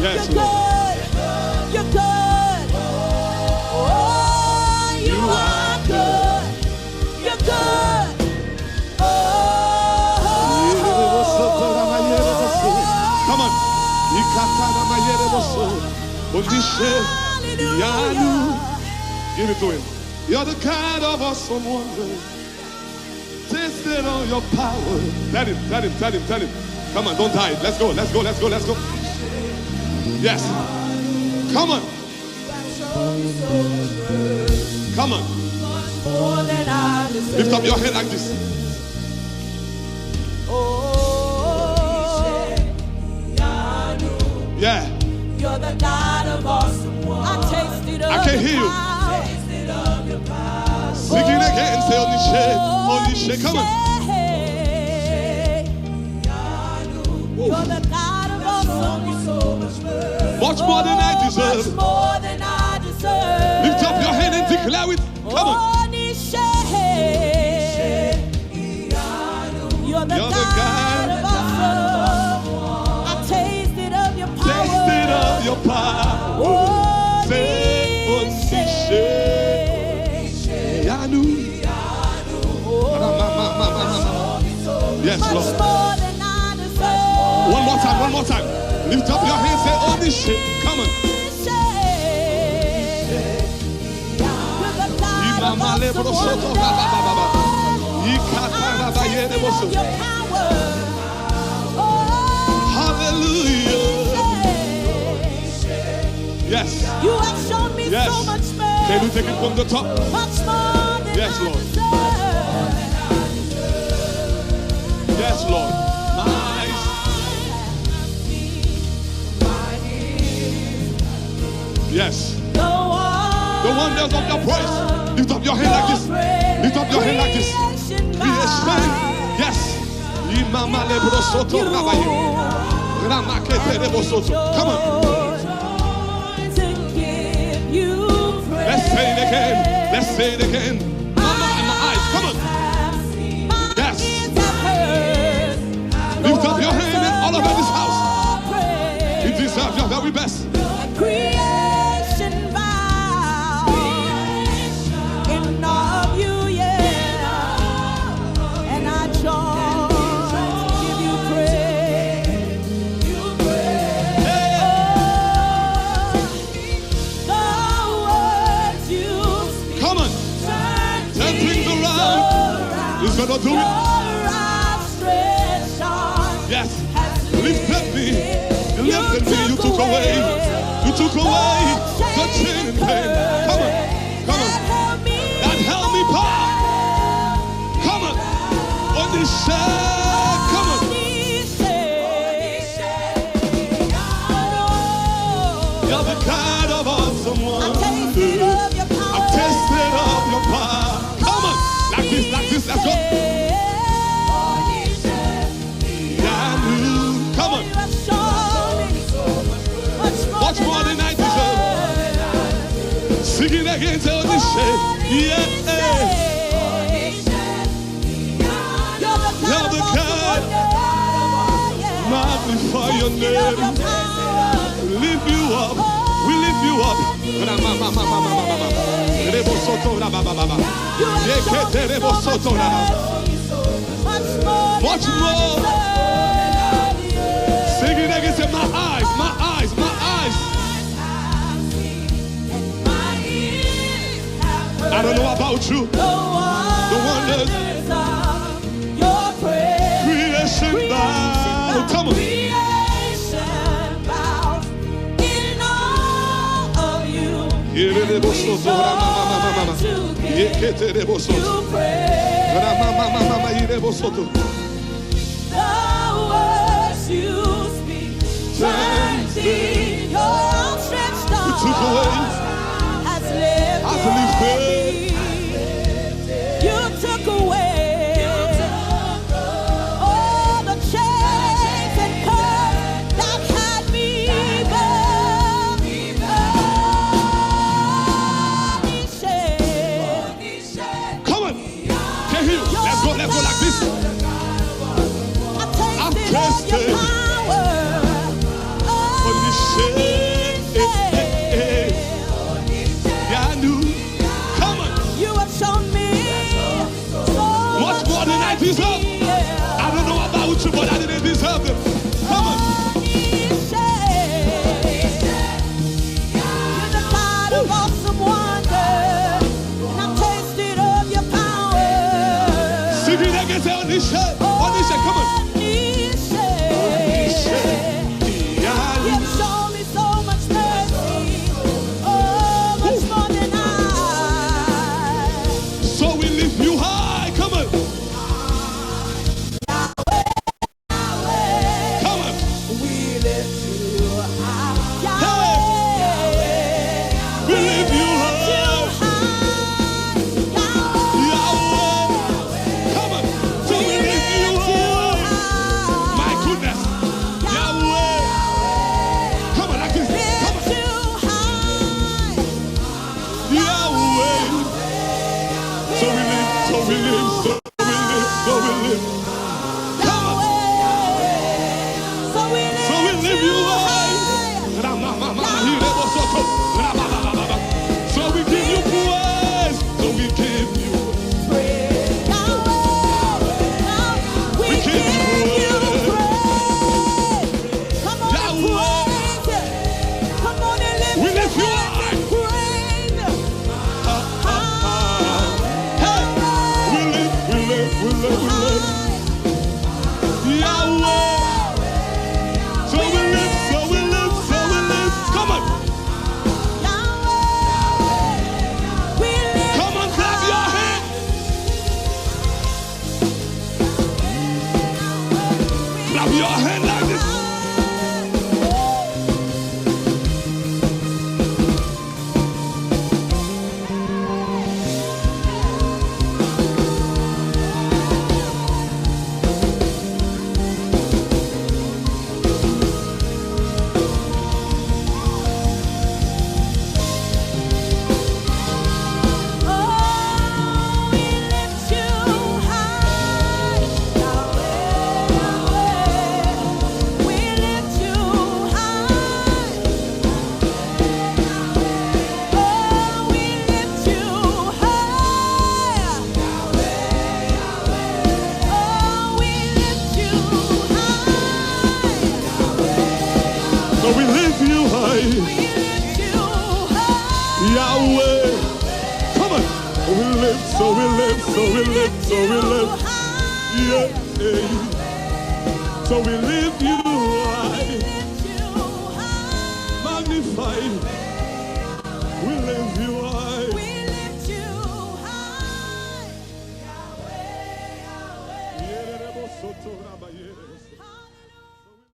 Yes, You're Lord. good. You're good. Oh, you are good. You're good. Come on. Iyanu. Give it to him. You're the God of awesome wonder. Tasted on your power. Tell him, tell him, tell him, tell him. Come on, don't hide. Let's go, let's go, let's go, let's go. Yes. Come on. Come on. Lift up your head like this. Yeah. You're the God of awesome wonder. I tasted of I can't hear you. Sing it again. Say Onise. Onise. Come on. You're the God of awesome wonder. Much more than I deserve. Much more than I deserve. Lift up your hand and declare it. Come on. You're the God of awesome. I tasted of your power. Tasted of your power. Say Onise. Iyanu. Yes, Lord. One more time, one more time. Lift up your hands, say Onise. Come on. Hallelujah. Yes. You have shown me Yes. so much mercy. Can you take it from the top? Much more than Yes, Lord. Yes, Lord. Nice. Yes. The wonders of your praise. Lift up your hand like this. Lift up your hand like this. Creation. Yes. Imama lebro soto rabaye. Ramakete lebo soto. Come on. Let's say it again. Let's say it again. Mama in my eyes. Come on. Yes. Lift up your hand and all over this house. You deserve your very best. Creation bow in awe of you, yeah. And I join to give you praise. The words you speak. Come on. Turn things around. He's gonna do it. Yes. Lifted me. You lifted me. You took away. You took away the chain and pain. Come on. Come on. That held me back. Come on. Onise. Come on. You're the God of awesome wonder. I've tasted of your power. Come on. Like this, like this. Let's go. Come on. Much more than I deserve. Sing it again, tell Onise. Yeah. You're the God. Magnify your name. Lift you up. We lift you up. Much more. Sing it again, say my eyes, my eyes, my eyes. I don't know about you. The wonders. Creation bow. Come on. Took away. Has lifted. You took away all the chains and curse that had me bound. Come on. Can't hear you. Let's go like this. deserve them. Come on. You're the God of awesome wonder, and I've tasted of your power. Sing it again, say Onise. Onise, come on. You've shown me so much mercy, much more than I. So we lift you high. Come on. Come on. We lift you high. We lift you high. Yahweh. Come on. So we lift you high. My goodness. Yahweh. Come on, like this. Come on. Yahweh. So we live, so we live, so we live, so we live. Come on. So we live you high. So we give you praise. So we give you. We give you praise. We lift you high. Hey, we live, we live, we live, we live. Yahweh. So we live, so we live, so we live. Come on. Come on, clap your hands. Clap your hand like this. So we lift you high. Yahweh. Come on. We live, so we live, so we live, so we live. Yeah. So we lift you high. Magnified. We lift you high. Yeah,